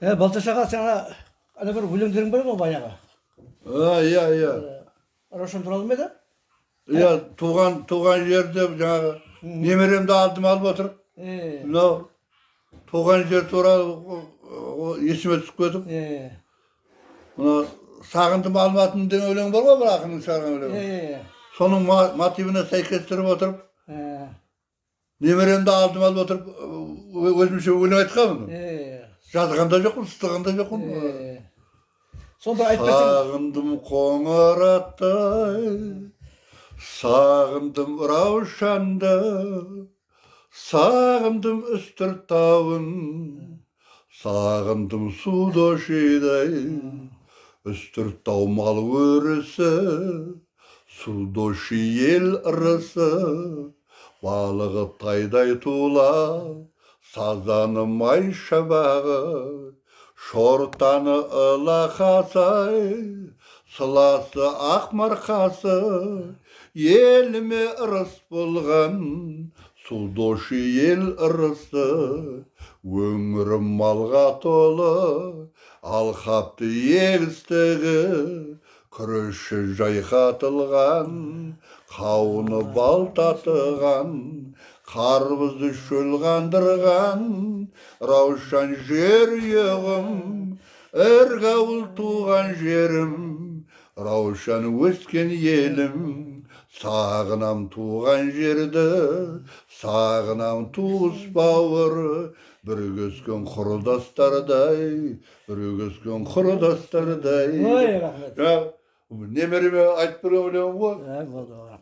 Балташ аға, саңа ана бір өлеңдерің бар ма баяғы? Иә. Рошен туралы ма еді? Иә, туған жерде жаңағы немеремді алдым алып отыр. Мынау туған жер туралы есіме түсіп кетіп. Мына сағындым алматым деген өлең бар ғой, бір ақынның шығарған өлеңі. Соның мотивіне сәйкестіріп отырып, немеремді алдым алып отырып, өзімше өлең айтқанмын. Жазғанда жоқпын, сызғанда жоқпын. Сонда айтып берсең. Сағындым қоңыр аттай, сағындым раушанды, сағындым үстірт тауын, сағындым судошидай. Үстірт тау мал өрісі, судоши ел ырысы, балығы тайдай тула, сазаны май шабағы, шортаны ылақасы, сыласы ақ марқасы, еліме ырыс болған, судоши ел ырысы, өңірім малға толы, алқапты егістігі, күріші жайқатылған, қауыны бал татыған, қарбызды шөл қандырған, раушан жер еғім, әргауыл туған жерім, раушан өскен елім, сағынам туған жерді, сағынам туыс бауыр, бірігіскен құрдастардай, бірігіскен құрдастардай. Ой, рахмет. Немереме айтып берген өлеңім ғой. Болды.